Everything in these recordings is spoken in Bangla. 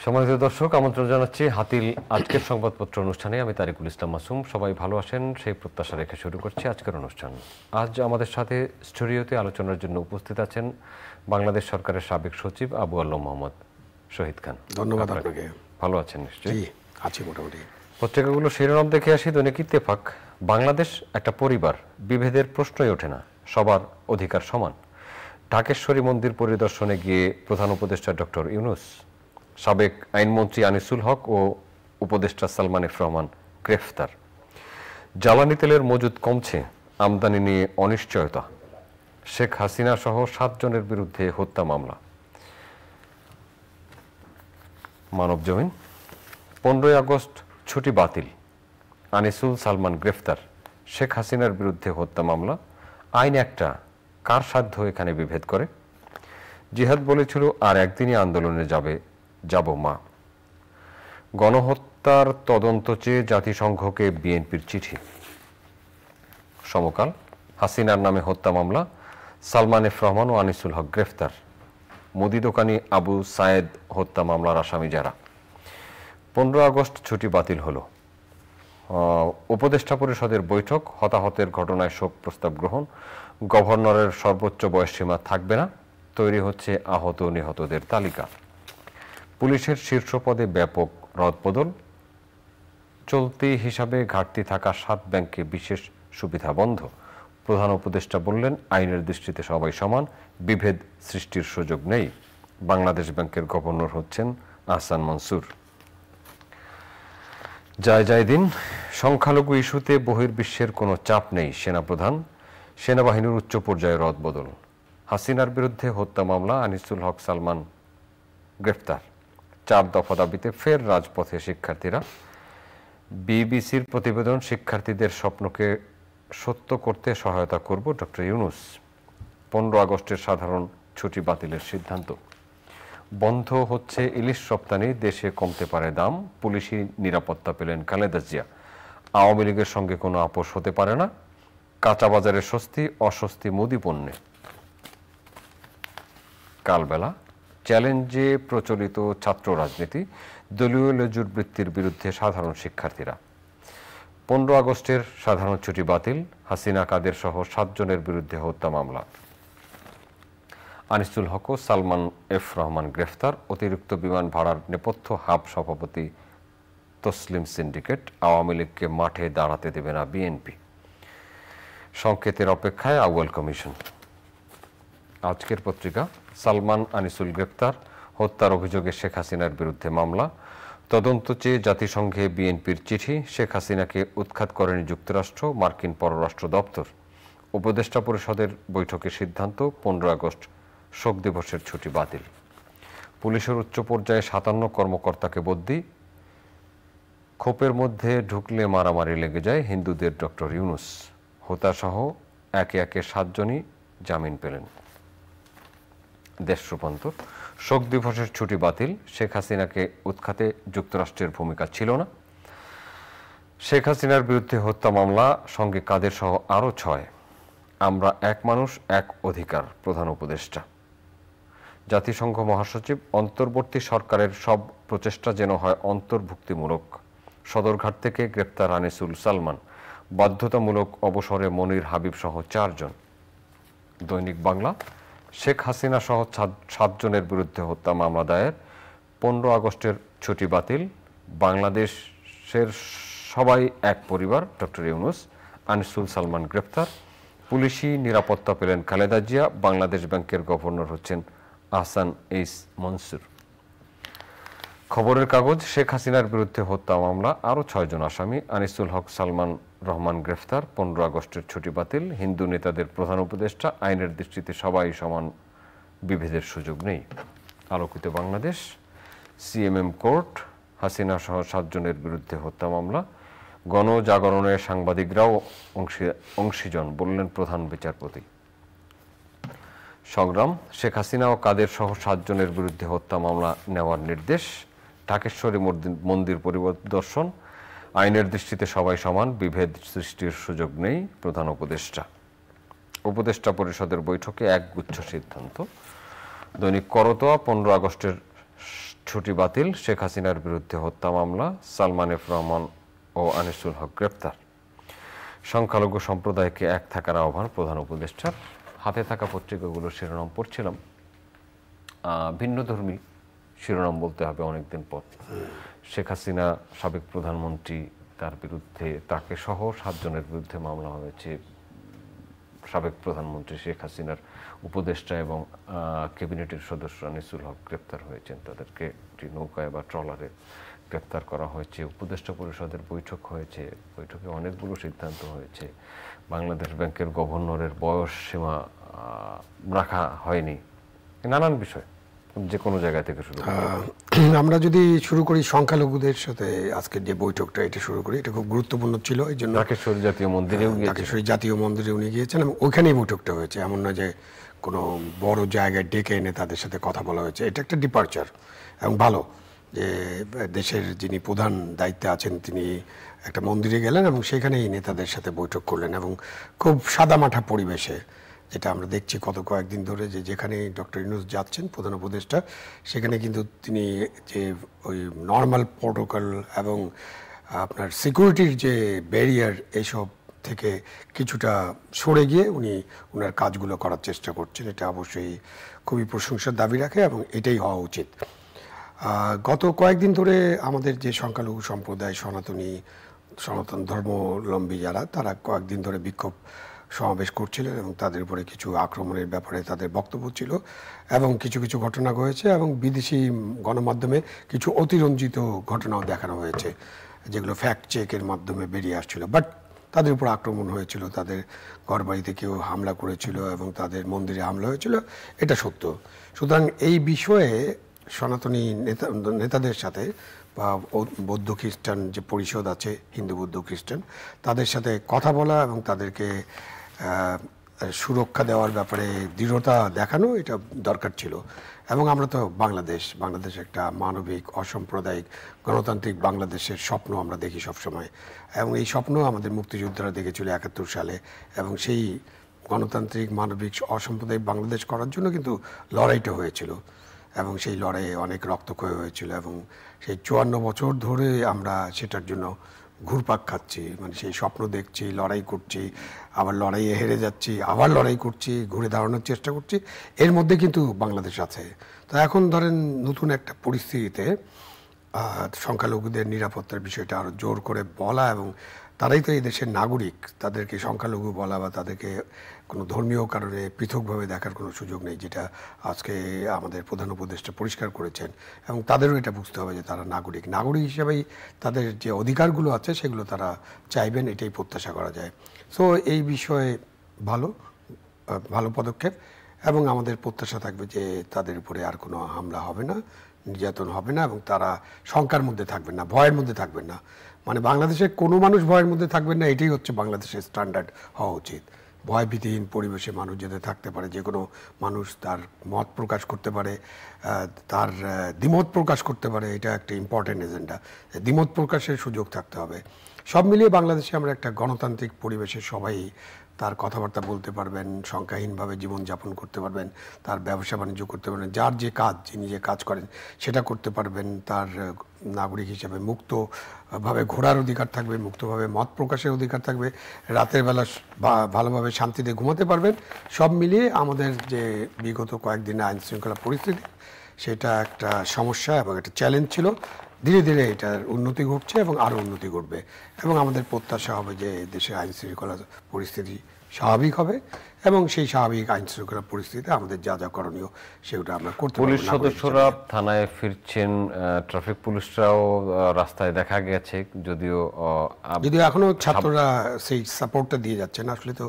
সম্মানিত দর্শক, আমন্ত্রণ জানাচ্ছি হাতিল আজকের সংবাদপত্র অনুষ্ঠানে। আমি তারিকুল ইসলাম মাসুম। সবাই ভালো আছেন সেই প্রত্যাশা রেখে শুরু করছি আজকের অনুষ্ঠান। আজ আমাদের সাথে স্টুডিওতে আলোচনার জন্য উপস্থিত আছেন বাংলাদেশ সরকারের সাবেক সচিব আবু আল্লাহ মোহাম্মদ শহীদ খান। ধন্যবাদ আপনাকে। ভালো আছেন নিশ্চয়ই? জি আছি মোটামুটি। পত্রিকাগুলো শিরোনাম দেখে আসি। দৈনিক ইত্তেফাক, বাংলাদেশ একটা পরিবার, বিভেদের প্রশ্নই ওঠে না, সবার অধিকার সমান। ঢাকেশ্বরী মন্দির পরিদর্শনে গিয়ে প্রধান উপদেষ্টা ডক্টর ইউনূস, সাবেক আইনমন্ত্রী আনিসুল হক ও উপদেষ্টা সালমান এফ রহমান গ্রেফতার। জ্বালানি তেলের মজুদ কমছে, আমদানি নিয়ে অনিশ্চয়তা। শেখ হাসিনা সহ 7 জনের বিরুদ্ধে হত্যা মামলা। মানবজমিন, 15ই আগস্ট ছুটি বাতিল, আনিসুল সালমান গ্রেফতার, শেখ হাসিনার বিরুদ্ধে হত্যা মামলা। আইন একটা, কার সাধ্য এখানে বিভেদ করে? জিহাদ বলেছিল আর একদিনই আন্দোলনে যাব মা। গণহত্যার তদন্ত চেয়ে জাতিসংঘকে বিএনপির চিঠি। সমকাল, হাসিনার নামে হত্যা মামলা, সালমান এফ রহমান ও আনিসুল হক গ্রেফতার। মুদি দোকানি আবু সায়েদ হত্যা মামলার আসামি যারা। 15 আগস্ট ছুটি বাতিল হলো। উপদেষ্টা পরিষদের বৈঠক, হতাহতের ঘটনায় শোক প্রস্তাব গ্রহণ। গভর্নরের সর্বোচ্চ বয়সসীমা থাকবে না, তৈরি হচ্ছে আহত নিহতদের তালিকা। পুলিশের শীর্ষ পদে ব্যাপক রদবদল। চলতি হিসাবে ঘাটতি থাকা 7 ব্যাংকে বিশেষ সুবিধা বন্ধ। প্রধান উপদেষ্টা বললেন, আইনের দৃষ্টিতে সবাই সমান, বিভেদ সৃষ্টির সুযোগ নেই। বাংলাদেশ ব্যাংকের গভর্নর হচ্ছেন আহসান মনসুর। যায় দিন, সংখ্যালঘু ইস্যুতে বহির্বিশ্বের কোনো চাপ নেই সেনাপ্রধান। সেনাবাহিনীর উচ্চ পর্যায়ে রদবদল। হাসিনার বিরুদ্ধে হত্যা মামলা, আনিসুল হক সালমান গ্রেফতার। 4 দফা দাবিতে ফের রাজপথে শিক্ষার্থীরা। বিবিসির প্রতিবেদন, শিক্ষার্থীদের স্বপ্নকে সত্য করতে সহায়তা করব ডক্টর ইউনূস। 15 আগস্টের সাধারণ ছুটি বাতিলের সিদ্ধান্ত। বন্ধ হচ্ছে ইলিশ রপ্তানি, দেশে কমতে পারে দাম। পুলিশি নিরাপত্তা পেলেন খালেদা জিয়া। আওয়ামী লীগের সঙ্গে কোনো আপোষ হতে পারে না। কাঁচা বাজারে স্বস্তি, অস্বস্তি মুদি পণ্যে। কালবেলা, চ্যালেঞ্জে প্রচলিত ছাত্র রাজনীতি, দলীয় লেজুর বৃত্তির বিরুদ্ধে সাধারণ শিক্ষার্থীরা। 15 আগস্টের সাধারণ ছুটি বাতিল, হাসিনা কাদের সহ 7 জনের বিরুদ্ধে হত্যা মামলা। আনিসুল হক ও সালমান এফ রহমান গ্রেফতার। অতিরিক্ত বিমান ভাড়ার নেপথ্য হাব সভাপতি তসলিম সিন্ডিকেট। আওয়ামী লীগকে মাঠে দাঁড়াতে দেবে না বিএনপি। সংকেতের অপেক্ষায় আউয়াল কমিশন। আজকের পত্রিকা, সালমান আনিসুল গ্রেপ্তার, হত্যার অভিযোগে শেখ হাসিনার বিরুদ্ধে মামলা। তদন্ত চেয়ে জাতিসংঘে বিএনপির চিঠি। শেখ হাসিনাকে উৎখাত করেনি যুক্তরাষ্ট্র, মার্কিন পররাষ্ট্র দপ্তর। উপদেষ্টা পরিষদের বৈঠকে সিদ্ধান্ত, 15 আগস্ট শোক দিবসের ছুটি বাতিল। পুলিশের উচ্চ পর্যায়ে 57 কর্মকর্তাকে বদলি। খোপের মধ্যে ঢুকলে মারামারি লেগে যায়, হিন্দুদের ডক্টর ইউনূস। হোতাসহ একে একে 7 জনই জামিন পেলেন। দেশ রূপান্তর, শোক দিবসের ছুটি বাতিল। শেখ হাসিনাকে উৎখাতে যুক্তরাষ্ট্রের ভূমিকা ছিল না। শেখ হাসিনার বিরুদ্ধে হত্যা মামলা, সঙ্গে কাদের সহ আরও 6। আমরা এক মানুষ এক অধিকার, প্রধান উপদেষ্টা। জাতিসংঘ মহাসচিব, অন্তর্বর্তী সরকারের সব প্রচেষ্টা যেন হয় অন্তর্ভুক্তিমূলক। সদরঘাট থেকে গ্রেপ্তার আনিসুল সালমান। বাধ্যতামূলক অবসরে মনির হাবিব সহ 4 জন। দৈনিক বাংলা, শেখ হাসিনা সহ 7 জনের বিরুদ্ধে হত্যা মামলা দায়ের। 15 আগস্টের ছুটি বাতিল। বাংলাদেশের সবাই এক পরিবার, ডক্টর ইউনূস। আনিসুল সালমান গ্রেপ্তার। পুলিশি নিরাপত্তা পেলেন খালেদা জিয়া। বাংলাদেশ ব্যাংকের গভর্নর হচ্ছেন আহসান এইস মনসুর। খবরের কাগজ, শেখ হাসিনার বিরুদ্ধে হত্যা মামলা, আরও 6 জন আসামি। আনিসুল হক সালমান রহমান গ্রেফতার। 15 আগস্টের ছুটি বাতিল। হিন্দু নেতাদের প্রধান উপদেষ্টা, আইনের দৃষ্টিতে সবাই সমান, বিভেদের সুযোগ নেই। আলোকিত বাংলাদেশ, সিএমএম কোর্ট, হাসিনা সহ 7 জনের বিরুদ্ধে হত্যা মামলা। গণজাগরণের সাংবাদিকরাও অংশীজন, বললেন প্রধান বিচারপতি। সংগ্রাম, শেখ হাসিনা ও কাদের সহ 7 জনের বিরুদ্ধে হত্যা মামলা নেওয়ার নির্দেশ। ঢাকেশ্বরী মন্দির পরিদর্শন, আইনের দৃষ্টিতে সবাই সমান, বিভেদ সৃষ্টির সুযোগ নেই, প্রধান উপদেষ্টা। উপদেষ্টা পরিষদের বৈঠকে একগুচ্ছ সিদ্ধান্ত। দৈনিক করতোয়া, 15 আগস্টের ছুটি বাতিল, শেখ হাসিনার বিরুদ্ধে হত্যা মামলা, সালমান এফ রহমান ও আনিসুল হক গ্রেপ্তার। সংখ্যালঘু সম্প্রদায়কে এক থাকার আহ্বান প্রধান উপদেষ্টার। হাতে থাকা পত্রিকাগুলোর শিরোনাম পড়ছিলাম, ভিন্নধর্মী শিরোনাম বলতে হবে অনেকদিন পর। শেখ হাসিনা সাবেক প্রধানমন্ত্রী, তার বিরুদ্ধে, তাকে সহ 7 জনের বিরুদ্ধে মামলা হয়েছে। সাবেক প্রধানমন্ত্রী শেখ হাসিনার উপদেষ্টা এবং ক্যাবিনেটের সদস্য আনিসুল হক গ্রেপ্তার হয়েছেন। তাদেরকে নৌকায় বা ট্রলারে গ্রেপ্তার করা হয়েছে। উপদেষ্টা পরিষদের বৈঠক হয়েছে, বৈঠকে অনেকগুলো সিদ্ধান্ত হয়েছে। বাংলাদেশ ব্যাংকের গভর্নরের বয়স সীমা রাখা হয়নি, নানান বিষয়, যে কোনো জায়গা থেকে শুরু করি। আমরা যদি শুরু করি সংখ্যালঘুদের সাথে আজকের যে বৈঠকটা, এটা শুরু করি। এটা খুব গুরুত্বপূর্ণ ছিল, এই জন্য ঢাকেশ্বরী জাতীয় মন্দিরেও ঢাকেশ্বরী জাতীয় মন্দিরে উনি গিয়েছেন এবং ওইখানেই বৈঠকটা হয়েছে। এমন না যে কোনো বড় জায়গায় ডেকে এনে তাদের সাথে কথা বলা হয়েছে। এটা একটা ডিপার্চার এবং ভালো যে দেশের যিনি প্রধান দায়িত্বে আছেন তিনি একটা মন্দিরে গেলেন এবং সেখানেই নেতাদের সাথে বৈঠক করলেন এবং খুব সাদামাঠা পরিবেশে, যেটা আমরা দেখছি গত কয়েকদিন ধরে, যে যেখানে ডক্টর ইউনূস যাচ্ছেন প্রধান উপদেষ্টা, সেখানে কিন্তু তিনি যে ওই নর্মাল প্রোটোকল এবং আপনার সিকিউরিটির যে ব্যারিয়ার, এইসব থেকে কিছুটা সরে গিয়ে উনি ওনার কাজগুলো করার চেষ্টা করছেন। এটা অবশ্যই খুবই প্রশংসার দাবি রাখে এবং এটাই হওয়া উচিত। গত কয়েকদিন ধরে আমাদের যে সংখ্যালঘু সম্প্রদায়, সনাতন ধর্মাবলম্বী যারা, তারা কয়েকদিন ধরে বিক্ষোভ সমাবেশ করছিলেন এবং তাদের উপরে কিছু আক্রমণের ব্যাপারে তাদের বক্তব্য ছিল এবং কিছু কিছু ঘটনা হয়েছে এবং বিদেশি গণমাধ্যমে কিছু অতিরঞ্জিত ঘটনাও দেখানো হয়েছে, যেগুলো ফ্যাক্ট চেকের মাধ্যমে বেরিয়ে আসছিল। বাট তাদের উপর আক্রমণ হয়েছিল, তাদের ঘরবাড়িতে কেউ হামলা করেছিল এবং তাদের মন্দিরে হামলা হয়েছিল, এটা সত্য। সুতরাং এই বিষয়ে সনাতনী নেতাদের সাথে বা বৌদ্ধ খ্রিস্টান যে পরিষদ আছে, হিন্দু বৌদ্ধ খ্রিস্টান, তাদের সাথে কথা বলা এবং তাদেরকে সুরক্ষা দেওয়ার ব্যাপারে দৃঢ়তা দেখানো, এটা দরকার ছিল। এবং আমরা তো বাংলাদেশ একটা মানবিক, অসাম্প্রদায়িক, গণতান্ত্রিক বাংলাদেশের স্বপ্ন আমরা দেখি সবসময় এবং এই স্বপ্ন আমাদের মুক্তিযোদ্ধারা দেখেছিল 71 সালে এবং সেই গণতান্ত্রিক, মানবিক, অসাম্প্রদায়িক বাংলাদেশ করার জন্য কিন্তু লড়াইটা হয়েছিল এবং সেই লড়াইয়ে অনেক রক্তক্ষয় হয়েছিল এবং সেই 54 বছর ধরে আমরা সেটার জন্য ঘুরপাক খাচ্ছি, মানে সেই স্বপ্ন দেখছি, লড়াই করছি, আবার লড়াইয়ে হেরে যাচ্ছি, আবার লড়াই করছি, ঘুরে দাঁড়ানোর চেষ্টা করছি। এর মধ্যে কিন্তু বাংলাদেশ আছে। তো এখন ধরেন নতুন একটা পরিস্থিতিতে সংখ্যালঘুদের নিরাপত্তার বিষয়টা আরও জোর করে বলা, এবং তারাই তো এই দেশের নাগরিক, তাদেরকে সংখ্যালঘু বলা বা তাদেরকে কোনো ধর্মীয় কারণে পৃথকভাবে দেখার কোনো সুযোগ নেই, যেটা আজকে আমাদের প্রধান উপদেষ্টা পরিষ্কার করেছেন। এবং তাদেরও এটা বুঝতে হবে যে তারা নাগরিক হিসেবেই তাদের যে অধিকারগুলো আছে সেগুলো তারা চাইবেন, এটাই প্রত্যাশা করা যায়। সো এই বিষয়ে ভালো পদক্ষেপ এবং আমাদের প্রত্যাশা থাকবে যে তাদের উপরে আর কোনো হামলা হবে না, নির্যাতন হবে না এবং তারা শঙ্কার মধ্যে থাকবেন না, ভয়ের মধ্যে থাকবেন না। মানে বাংলাদেশের কোনো মানুষ ভয়ের মধ্যে থাকবেন না, এটাই হচ্ছে বাংলাদেশের স্ট্যান্ডার্ড হওয়া উচিত। ভয়ভীতিহীন পরিবেশে মানুষ যাতে থাকতে পারে, যে কোনো মানুষ তার মত প্রকাশ করতে পারে, তার দ্বিমত প্রকাশ করতে পারে, এটা একটা ইম্পর্টেন্ট এজেন্ডা। দ্বিমত প্রকাশের সুযোগ থাকতে হবে। সব মিলিয়ে বাংলাদেশে আমরা একটা গণতান্ত্রিক পরিবেশে সবাই তার কথাবার্তা বলতে পারবেন, সংখ্যাহীনভাবে জীবনযাপন করতে পারবেন, তার ব্যবসা বাণিজ্য করতে পারবেন, যার যে কাজ, যিনি যে কাজ করেন সেটা করতে পারবেন, তার নাগরিক হিসেবে মুক্তভাবে ঘোরার অধিকার থাকবে, মুক্তভাবে মত প্রকাশের অধিকার থাকবে, রাতের বেলা ভালোভাবে শান্তিতে ঘুমাতে পারবেন। সব মিলিয়ে আমাদের যে বিগত কয়েকদিনে আইন শৃঙ্খলা পরিস্থিতি, সেটা একটা সমস্যা এবং একটা চ্যালেঞ্জ ছিল। ধীরে ধীরে এটার উন্নতি ঘটছে এবং আরও উন্নতি ঘটবে এবং আমাদের প্রত্যাশা হবে যে দেশের আইন শৃঙ্খলা পরিস্থিতি স্বাভাবিক হবে এবং সেই স্বাভাবিক আইন শৃঙ্খলা পরিস্থিতিতে আমাদের যা যা করণীয় সেগুলো আমরা করতে পারব। পুলিশ সদস্যরা থানায় ফিরছেন, ট্রাফিক পুলিশরাও রাস্তায় দেখা গেছে, যদিও এখনো ছাত্ররা সেই সাপোর্টটা দিয়ে যাচ্ছে না। আসলে তো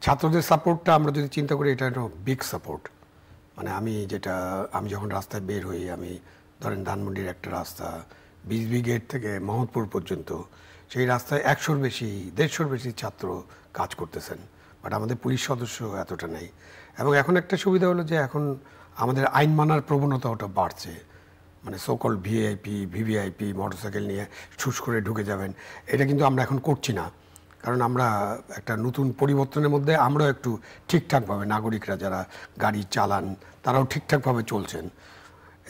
ছাত্রদের সাপোর্টটা আমরা যদি চিন্তা করি, এটা একটা বিগ সাপোর্ট। মানে আমি যখন রাস্তায় বের হই, আমি ধরেন ধানমন্ডির একটা রাস্তা 20 ব্রিগেড থেকে মোহাম্মদপুর পর্যন্ত, সেই রাস্তায় 100-র বেশি 150-র বেশি ছাত্র কাজ করতেছেন, বাট আমাদের পুলিশ সদস্য এতটা নেই। এবং এখন একটা সুবিধা হলো যে এখন আমাদের আইন মানার প্রবণতা ওটা বাড়ছে। মানে সোকল ভিভিআইপি মোটরসাইকেল নিয়ে ছুস করে ঢুকে যাবেন, এটা কিন্তু আমরা এখন করছি না, কারণ আমরা একটা নতুন পরিবর্তনের মধ্যে আমরাও একটু ঠিকঠাকভাবে, নাগরিকরা যারা গাড়ি চালান তারাও ঠিকঠাকভাবে চলছেন।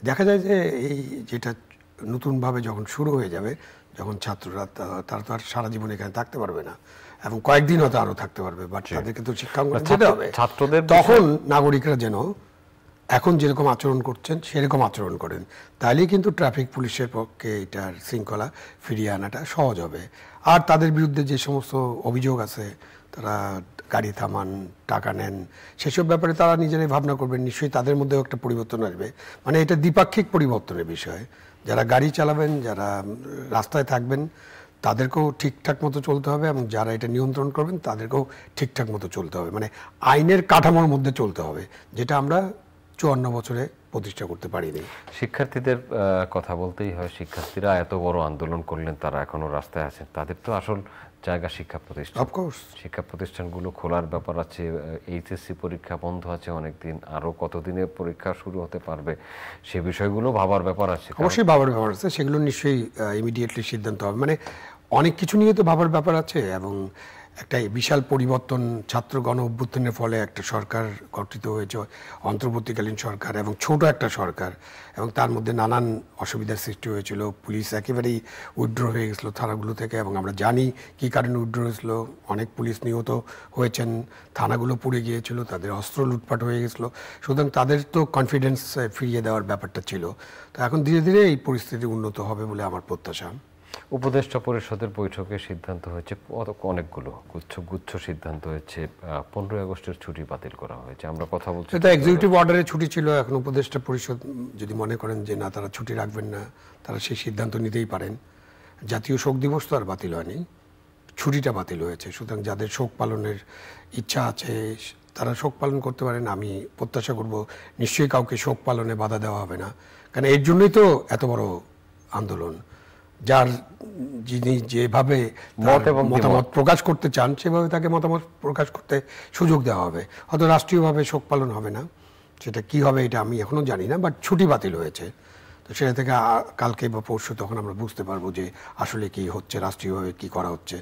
দেখা যায় যে এই যেটা নতুনভাবে যখন শুরু হয়ে যাবে, যখন ছাত্ররা তারা তো আর সারা জীবন এখানে থাকতে পারবে না, এবং কয়েকদিন হয়তো আরো থাকতে পারবে, বাট তাদেরকে তো শিক্ষাঙ্গনে যেতে হবে। ছাত্রদের তখন নাগরিকরা যেন এখন যেরকম আচরণ করছেন সেরকম আচরণ করেন, তাহলেই কিন্তু ট্রাফিক পুলিশের পক্ষে এটার শৃঙ্খলা ফিরিয়ে আনাটা সহজ হবে। আর তাদের বিরুদ্ধে যে সমস্ত অভিযোগ আছে, তারা গাড়ি থামান, টাকা নেন, সেসব ব্যাপারে তারা নিজেরাই ভাবনা করবেন, নিশ্চয়ই তাদের মধ্যেও একটা পরিবর্তন আসবে। মানে এটা দ্বিপাক্ষিক পরিবর্তনের বিষয়। যারা গাড়ি চালাবেন, যারা রাস্তায় থাকবেন, তাদেরকেও ঠিকঠাক মতো চলতে হবে, এবং যারা এটা নিয়ন্ত্রণ করবেন তাদেরকেও ঠিকঠাক মতো চলতে হবে। মানে আইনের কাঠামোর মধ্যে চলতে হবে, যেটা আমরা 54 বছরে প্রতিষ্ঠা করতে পারিনি। শিক্ষার্থীদের কথা বলতেই হয়। শিক্ষার্থীরা এত বড় আন্দোলন করলেন, তারা এখনো রাস্তায় আছেন। তাদের তো আসল জায়গা শিক্ষা প্রতিষ্ঠান। অফকোর্স শিক্ষা প্রতিষ্ঠানগুলো খোলার ব্যাপার আছে। এইচএসসি পরীক্ষা বন্ধ আছে অনেকদিন, আরো কতদিনে পরীক্ষা শুরু হতে পারবে, সে বিষয়গুলো ভাবার ব্যাপার আছে। অবশ্যই ভাবার ব্যাপার আছে, সেগুলো নিশ্চয়ই ইমিডিয়েটলি সিদ্ধান্ত হবে। মানে অনেক কিছু নিয়ে তো ভাবার ব্যাপার আছে, এবং একটা বিশাল পরিবর্তন ছাত্র গণ অভ্যুত্থানের ফলে একটা সরকার গঠিত হয়েছে, অন্তর্বর্তীকালীন সরকার, এবং ছোট একটা সরকার, এবং তার মধ্যে নানান অসুবিধার সৃষ্টি হয়েছিল। পুলিশ একেবারেই উইথড্র হয়ে গেছিলো থানাগুলো থেকে, এবং আমরা জানি কী কারণে উইথড্র হয়েছিল। অনেক পুলিশ নিহত হয়েছেন, থানাগুলো পুড়ে গিয়েছিল, তাদের অস্ত্র লুটপাট হয়ে গেছিলো। সুতরাং তাদের তো কনফিডেন্স ফিরিয়ে দেওয়ার ব্যাপারটা ছিল। তো এখন ধীরে ধীরে এই পরিস্থিতি উন্নত হবে বলে আমার প্রত্যাশা। উপদেষ্টা পরিষদের বৈঠকে সিদ্ধান্ত হয়েছে অনেকগুলো গুচ্ছ সিদ্ধান্ত হয়েছে। 15ই আগস্টের ছুটি বাতিল করা হয়েছে। আমরা কথা বলছি, এটা এক্সিকিউটিভ অর্ডারে ছুটি ছিল। এখন উপদেষ্টা পরিষদ যদি মনে করেন যে না, তারা ছুটি রাখবেন না, তারা সেই সিদ্ধান্ত নিতেই পারেন। জাতীয় শোক দিবস তো আর বাতিল হয়নি, ছুটিটা বাতিল হয়েছে। সুতরাং যাদের শোক পালনের ইচ্ছা আছে তারা শোক পালন করতে পারেন। আমি প্রত্যাশা করব নিশ্চয়ই কাউকে শোক পালনে বাধা দেওয়া হবে না, কারণ এর জন্যই তো এত বড় আন্দোলন। যার যিনি যেভাবে মতামত প্রকাশ করতে চান, সেভাবে তাকে মতামত প্রকাশ করতে সুযোগ দেওয়া হবে। হয়তো রাষ্ট্রীয়ভাবে শোক পালন হবে না, সেটা কি হবে এটা আমি এখনো জানি না, বাট ছুটি বাতিল হয়েছে। তো সেটা থেকে কালকে বা পরশু তখন আমরা বুঝতে পারবো যে আসলে কি হচ্ছে, রাষ্ট্রীয়ভাবে কি করা হচ্ছে।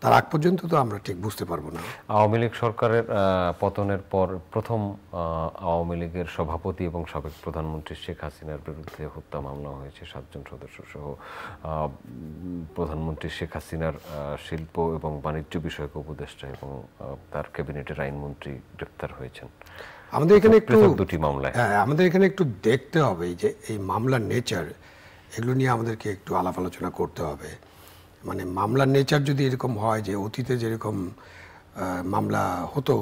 তার আগ পর্যন্ত তো আমরা ঠিক বুঝতে পারবো না। আওয়ামী লীগ সরকারের পতনের পর প্রথম আওয়ামী লীগের সভাপতি এবং সাবেক প্রধানমন্ত্রী শেখ হাসিনার বিরুদ্ধে হত্যা মামলা হয়েছে 7 জন সদস্য সহ। প্রধানমন্ত্রী শেখ হাসিনার শিল্প এবং বাণিজ্য বিষয়ক উপদেষ্টা এবং তার ক্যাবিনেটের আইনমন্ত্রী গ্রেপ্তার হয়েছেন। আমাদের এখানে একটু দুটি মামলায় আমাদের এখানে একটু দেখতে হবে যে এই মামলার নেচার, এগুলো নিয়ে আমাদেরকে একটু আলাপ আলোচনা করতে হবে। মানে মামলার নেচার যদি এরকম হয় যে অতীতে যেরকম মামলা হতো,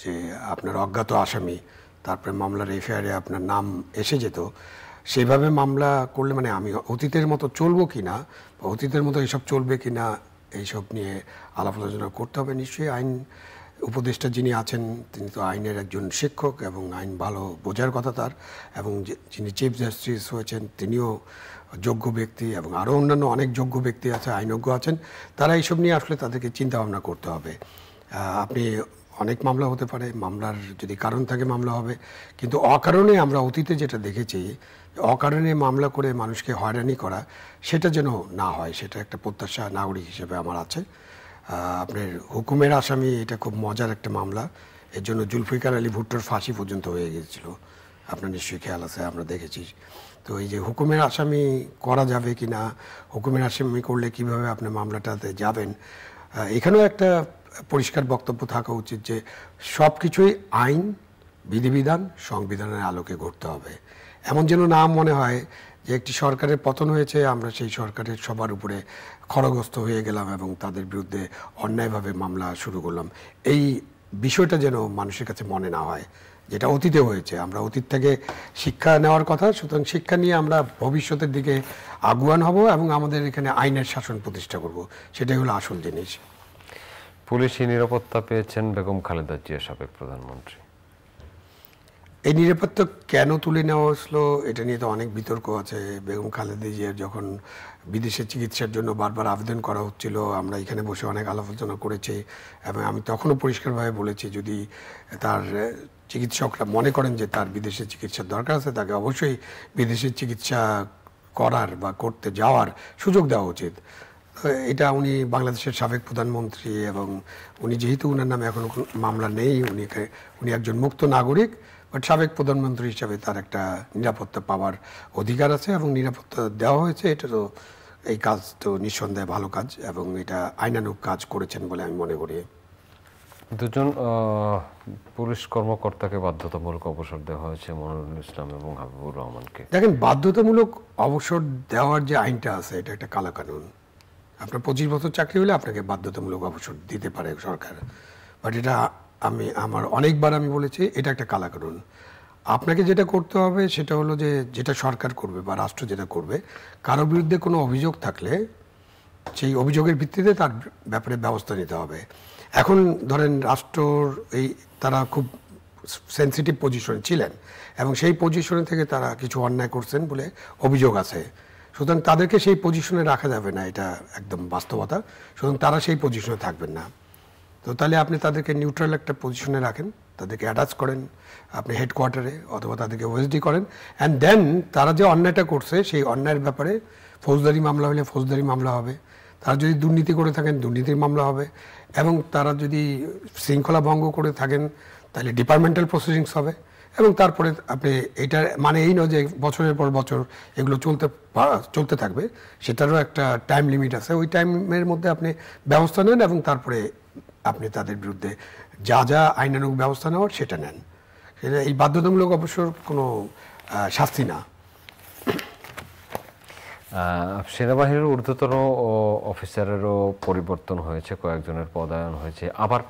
যে আপনার অজ্ঞাত আসামি, তারপরে মামলার এফআইআরে আপনার নাম এসে যেত, সেভাবে মামলা করলে মানে আমি অতীতের মতো চলবো কি না, বা অতীতের মতো এইসব চলবে কি না, এইসব নিয়ে আলাপ আলোচনা করতে হবে। নিশ্চয়ই আইন উপদেষ্টা যিনি আছেন তিনি তো আইনের একজন শিক্ষক, এবং আইন ভালো বোঝার কথা তার, এবং যিনি চিফ জাস্টিস হয়েছেন তিনিও যোগ্য ব্যক্তি, এবং আরও অন্যান্য অনেক যোগ্য ব্যক্তি আছে, আইনজ্ঞ আছেন। তারা এইসব নিয়ে আসলে তাদেরকে চিন্তা ভাবনা করতে হবে। আপনি অনেক মামলা হতে পারে, মামলার যদি কারণ থাকে মামলা হবে, কিন্তু অকারণে আমরা অতীতে যেটা দেখেছি, অকারণে মামলা করে মানুষকে হয়রানি করা, সেটা যেন না হয়, সেটা একটা প্রত্যাশা নাগরিক হিসেবে আমার আছে। আপনার হুকুমের আসামি, এটা খুব মজার একটা মামলা। এর জন্য জুলফিকার আলী ভুট্টোর ফাঁসি পর্যন্ত হয়ে গিয়েছিল, আপনার নিশ্চয়ই খেয়াল আছে, আমরা দেখেছি। তো এই যে হুকুমের আসামি করা যাবে কি না, হুকুমের আসামি করলে কিভাবে আপনি মামলাটাতে যাবেন, এখানেও একটা পরিষ্কার বক্তব্য থাকা উচিত যে সব কিছুই আইন, বিধিবিধান, সংবিধানের আলোকে ঘটতে হবে। এমন যেন না মনে হয় যে একটি সরকারের পতন হয়েছে, আমরা সেই সরকারের সবার উপরে খড়গস্ত হয়ে গেলাম এবং তাদের বিরুদ্ধে অন্যায়ভাবে মামলা শুরু করলাম। এই বিষয়টা যেন মানুষের কাছে মনে না হয়, যেটা অতীতে হয়েছে। আমরা অতীত থেকে শিক্ষা নেওয়ার কথা, সুতরাং শিক্ষা নিয়ে আমরা ভবিষ্যতের দিকে আগুয়ান হব এবং আমাদের এখানে আইনের শাসন প্রতিষ্ঠা করব, সেটাই হলো আসল জিনিস। পুলিশি নিরাপত্তা পেয়েছেন বেগম খালেদা জিয়া, সাবেক প্রধানমন্ত্রী। এই নিরাপত্তা কেন তুলে নেওয়া হয়েছিল এটা নিয়ে তো অনেক বিতর্ক আছে। বেগম খালেদা জিয়ার যখন বিদেশে চিকিৎসার জন্য বারবার আবেদন করা হচ্ছিল, আমরা এখানে বসে অনেক আলোচনা করেছি, এবং আমি তখনও পরিষ্কারভাবে বলেছি যদি তার চিকিৎসকরা মনে করেন যে তার বিদেশে চিকিৎসার দরকার আছে, তাকে অবশ্যই বিদেশে চিকিৎসা করার বা করতে যাওয়ার সুযোগ দেওয়া উচিত। এটা উনি বাংলাদেশের সাবেক প্রধানমন্ত্রী, এবং উনি যেহেতু উনার নামে এখনো মামলা নেই, উনি একজন মুক্ত নাগরিক, বাট সাবেক প্রধানমন্ত্রী হিসাবে তার একটা নিরাপত্তা পাওয়ার অধিকার আছে এবং নিরাপত্তা দেওয়া হয়েছে। এটা তো এই কাজ তো নিঃসন্দেহে ভালো কাজ এবং এটা আইনানুগ কাজ করেছেন বলে আমি মনে করি। দুজন পুলিশ কর্মকর্তাকে বাধ্যতামূলক অবসর দেওয়া হয়েছে, মনিরুল ইসলাম এবং হাবিবুর রহমানকে। দেখেন, বাধ্যতামূলক অবসর দেওয়ার যে আইনটা আছে এটা একটা কালাকানুন। আপনার 25 বছর চাকরি হলে আপনাকে বাধ্যতামূলক অবসর দিতে পারে সরকার, বাট এটা আমার অনেকবার আমি বলেছি এটা একটা কালাকানুন। আপনাকে যেটা করতে হবে সেটা হলো যে যেটা সরকার করবে বা রাষ্ট্র যেটা করবে, কারো বিরুদ্ধে কোনো অভিযোগ থাকলে সেই অভিযোগের ভিত্তিতে তার ব্যাপারে ব্যবস্থা নিতে হবে। এখন ধরেন রাষ্ট্রর তারা খুব সেন্সিটিভ পজিশনে ছিলেন এবং সেই পজিশনে থেকে তারা কিছু অন্যায় করছেন বলে অভিযোগ আছে, সুতরাং তাদেরকে সেই পজিশনে রাখা যাবে না, এটা একদম বাস্তবতা। সুতরাং তারা সেই পজিশনে থাকবেন না। তো তাহলে আপনি তাদেরকে নিউট্রাল একটা পজিশনে রাখেন, তাদেরকে অ্যাটাচ করেন আপনি হেডকোয়ার্টারে, অথবা তাদেরকে ওএসডি করেন, অ্যান্ড দেন তারা যে অন্যায়টা করছে সেই অন্যায়ের ব্যাপারে ফৌজদারি মামলা হলে ফৌজদারি মামলা হবে, তারা যদি দুর্নীতি করে থাকেন দুর্নীতির মামলা হবে, এবং তারা যদি শৃঙ্খলা ভঙ্গ করে থাকেন তাহলে ডিপার্টমেন্টাল প্রসিডিংস হবে। এবং তারপরে আপনি এটা মানে এই নয় যে বছরের পর বছর এগুলো চলতে থাকবে, সেটারও একটা টাইম লিমিট আছে। ওই টাইমের মধ্যে আপনি ব্যবস্থা নেন এবং তারপরে আপনি তাদের বিরুদ্ধে যা যা আইনানুগ ব্যবস্থা নেওয়ার সেটা নেন। সেটা এই বাধ্যতামূলক অবসর কোনো শাস্তি না। সেনাবাহিনীর ঊর্ধ্বতন অফিসারেরও পরিবর্তন হয়েছে, কয়েকজনের পদায়ন হয়েছে। আবার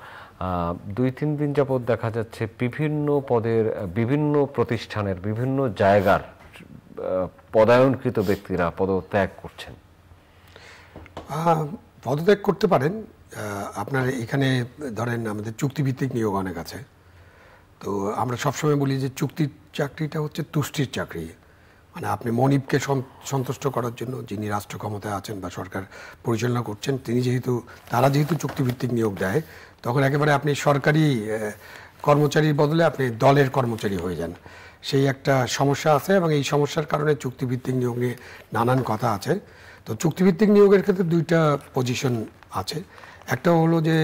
2-3 দিন যাবৎ দেখা যাচ্ছে বিভিন্ন পদের বিভিন্ন প্রতিষ্ঠানের বিভিন্ন জায়গার পদায়নকৃত ব্যক্তিরা পদত্যাগ করছেন। পদত্যাগ করতে পারেন। আপনার এখানে ধরেন আমাদের চুক্তিভিত্তিক নিয়োগ অনেক আছে। তো আমরা সবসময় বলি যে চুক্তির চাকরিটা হচ্ছে তুষ্টির চাকরি। মানে আপনি মনিবকে সন্তুষ্ট করার জন্য যিনি রাষ্ট্র ক্ষমতায় আছেন বা সরকার পরিচালনা করছেন, তারা যেহেতু চুক্তিভিত্তিক নিয়োগ দেয়, তখন একেবারে আপনি সরকারি কর্মচারীর বদলে আপনি দলের কর্মচারী হয়ে যান। সেই একটা সমস্যা আছে এবং এই সমস্যার কারণে চুক্তিভিত্তিক নিয়োগ নিয়ে নানান কথা আছে। তো চুক্তিভিত্তিক নিয়োগের ক্ষেত্রে 2টা পজিশন আছে। একটা হলো যে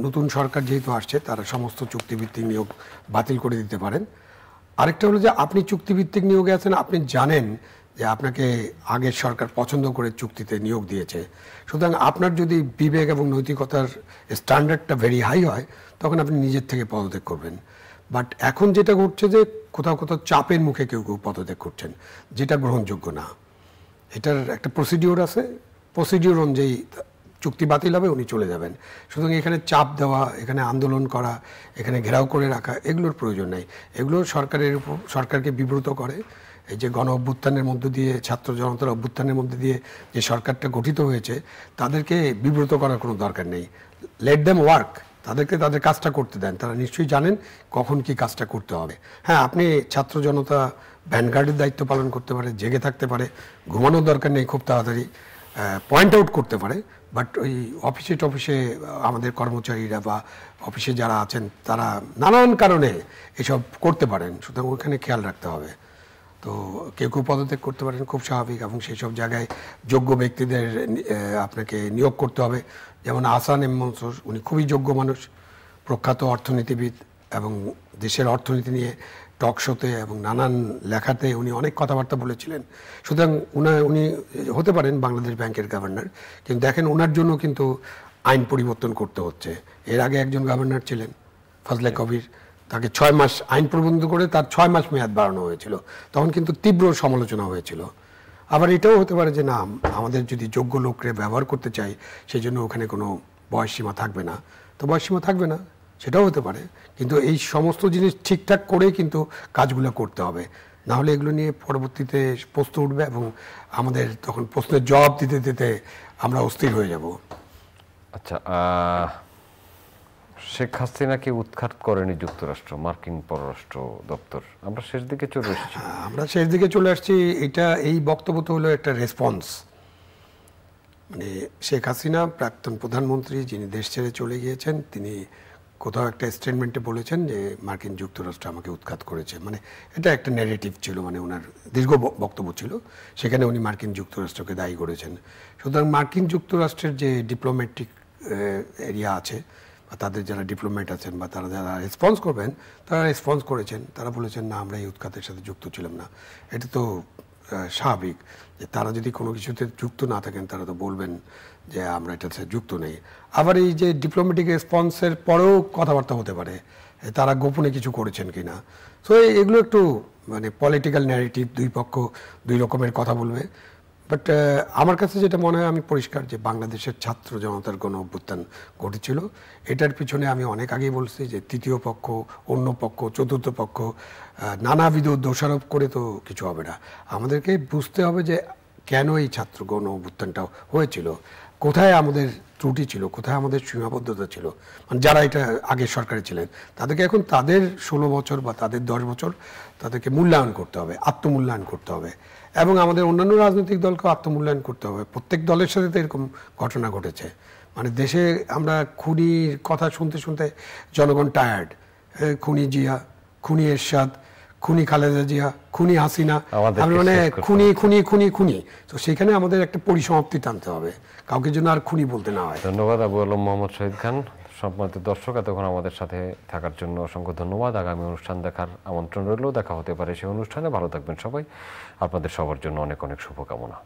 নতুন সরকার যেহেতু আসছে তারা সমস্ত চুক্তিভিত্তিক নিয়োগ বাতিল করে দিতে পারেন। আরেকটা হলো যে আপনি চুক্তিভিত্তিক নিয়োগে আছেন, আপনি জানেন যে আপনাকে আগের সরকার পছন্দ করে চুক্তিতে নিয়োগ দিয়েছে, সুতরাং আপনার যদি বিবেক এবং নৈতিকতার স্ট্যান্ডার্ডটা ভেরি হাই হয় তখন আপনি নিজের থেকে পদত্যাগ করবেন। বাট এখন যেটা ঘটছে যে কোথাও কোথাও চাপের মুখে কেউ কেউ পদত্যাগ করছেন, যেটা গ্রহণযোগ্য না। এটার একটা প্রসিডিওর আছে, প্রসিডিওর অনুযায়ী চুক্তি বাতিল হবে, উনি চলে যাবেন। সুতরাং এখানে চাপ দেওয়া, এখানে আন্দোলন করা, এখানে ঘেরাও করে রাখা, এগুলোর প্রয়োজন নেই। এগুলো সরকারকে বিব্রত করে। এই যে গণ অভ্যুত্থানের মধ্য দিয়ে, ছাত্র জনতার অভ্যুত্থানের মধ্যে দিয়ে যে সরকারটা গঠিত হয়েছে, তাদেরকে বিব্রত করার কোনো দরকার নেই। লেট দেম ওয়ার্ক, তাদেরকে তাদের কাজটা করতে দেন। তারা নিশ্চয়ই জানেন কখন কি কাজটা করতে হবে। হ্যাঁ, আপনি ছাত্র জনতা ভ্যানগার্ডের দায়িত্ব পালন করতে পারে, জেগে থাকতে পারে, ঘুমানোর দরকার নেই, খুব তাড়াতাড়ি পয়েন্ট আউট করতে পারে। বাট ওই অফিসে আমাদের কর্মচারীরা বা অফিসে যারা আছেন তারা নানান কারণে এসব করতে পারেন, সুতরাং ওখানে খেয়াল রাখতে হবে। তো কেউ কেউ পদত্যাগ করতে পারেন, খুব স্বাভাবিক, এবং সেই সব জায়গায় যোগ্য ব্যক্তিদের আপনাকে নিয়োগ করতে হবে। যেমন আহসান এম মনসুর, উনি খুবই যোগ্য মানুষ, প্রখ্যাত অর্থনীতিবিদ, এবং দেশের অর্থনীতি নিয়ে টক শোতে এবং নানান লেখাতে উনি অনেক কথাবার্তা বলেছিলেন। সুতরাং উনি হতে পারেন বাংলাদেশ ব্যাংকের গভর্নর, কিন্তু দেখেন ওনার জন্য কিন্তু আইন পরিবর্তন করতে হচ্ছে। এর আগে একজন গভর্নর ছিলেন ফজলে কবির, তাকে 6 মাস আইন প্রবন্ধ করে তার 6 মাস মেয়াদ বাড়ানো হয়েছিল, তখন কিন্তু তীব্র সমালোচনা হয়েছিল। আবার এটাও হতে পারে যে না, আমাদের যদি যোগ্য লোককে ব্যবহার করতে চাই সেই জন্য ওখানে কোনো বয়সসীমা থাকবে না, তো বয়সসীমা থাকবে না, সেটাও হতে পারে। কিন্তু এই সমস্ত জিনিস ঠিকঠাক করেই কিন্তু কাজগুলো করতে হবে, না হলে এগুলো নিয়ে পরবর্তীতে প্রশ্ন উঠবে এবং আমাদের তখন প্রশ্নের জবাব দিতে দিতে আমরা অস্থির হয়ে যাব। আচ্ছা, শেখ হাসিনাকে উৎখাত করেনি যুক্তরাষ্ট্র, মার্কিন পররাষ্ট্র দপ্তর। আমরা শেষ দিকে চলে আসছি। এই বক্তব্য তো হলো একটা রেসপন্স। মানে শেখ হাসিনা প্রাক্তন প্রধানমন্ত্রী, যিনি দেশ ছেড়ে চলে গিয়েছেন, তিনি কোথাও একটা স্টেটমেন্টে বলেছেন যে মার্কিন যুক্তরাষ্ট্র আমাকে উৎখাত করেছে। মানে এটা একটা ন্যারেটিভ ছিল, মানে ওনার দীর্ঘ বক্তব্য ছিল, সেখানে উনি মার্কিন যুক্তরাষ্ট্রকে দায়ী করেছেন। সুতরাং মার্কিন যুক্তরাষ্ট্রের যে ডিপ্লোম্যাটিক এরিয়া আছে বা তাদের যারা ডিপ্লোম্যাট আছেন বা তারা যারা রেসপন্স করবেন তারা রেসপন্স করেছেন, তারা বলেছেন না আমরা এই উৎখাতের সাথে যুক্ত ছিলাম না। এটা তো স্বাভাবিক যে তারা যদি কোনো কিছুতে যুক্ত না থাকেন তারা তো বলবেন যে আমরা এটার সাথে যুক্ত নেই। আবার এই যে ডিপ্লোম্যাটিক রেসপন্সের পরেও কথাবার্তা হতে পারে তারা গোপনে কিছু করেছেন কিনা। তো এগুলো একটু মানে পলিটিক্যাল ন্যারেটিভ, দুই পক্ষ দুই রকমের কথা বলবে। বাট আমার কাছে যেটা মনে হয় আমি পরিষ্কার যে বাংলাদেশের ছাত্র জনতার গণ অভ্যুত্থান ঘটেছিল, এটার পিছনে আমি অনেক আগেই বলছি যে তৃতীয় পক্ষ, অন্য পক্ষ, চতুর্থ পক্ষ নানাবিধ দোষারোপ করে তো কিছু হবে না। আমাদেরকে বুঝতে হবে যে কেন এই ছাত্র গণ অভ্যুত্থানটা হয়েছিল, কোথায় আমাদের ত্রুটি ছিল, কোথায় আমাদের সীমাবদ্ধতা ছিল। মানে যারা এটা আগের সরকারে ছিলেন তাদেরকে এখন তাদের 16 বছর বা তাদের 10 বছর তাদেরকে মূল্যায়ন করতে হবে, আত্মমূল্যায়ন করতে হবে। এবং আমাদের অন্যান্য রাজনৈতিক দলকেও আত্মমূল্যায়ন করতে হবে। প্রত্যেক দলের সাথে তো এরকম ঘটনা ঘটেছে। মানে দেশে আমরা খুনির কথা শুনতে শুনতে জনগণ টায়ার্ড। খুনি জিয়া, খুনি এরশাদ, খুনি খালেদা জিয়া, খুনি হাসিনা, আমরা মানে খুনি খুনি খুনি খুনি। তো সেখানে আমাদের একটা পরিসমাপ্তি টানতে হবে, কাউকে যেন আর খুনি বলতে না হয়। ধন্যবাদ আবু আলম মোহাম্মদ শহীদ খান। সম্মানিত দর্শক, এতক্ষণ আমাদের সাথে থাকার জন্য অসংখ্য ধন্যবাদ। আগামী অনুষ্ঠান দেখার আমন্ত্রণ রইল, দেখা হতে পারে সেই অনুষ্ঠানে। ভালো থাকবেন সবাই, আপনাদের সবার জন্য অনেক অনেক শুভকামনা।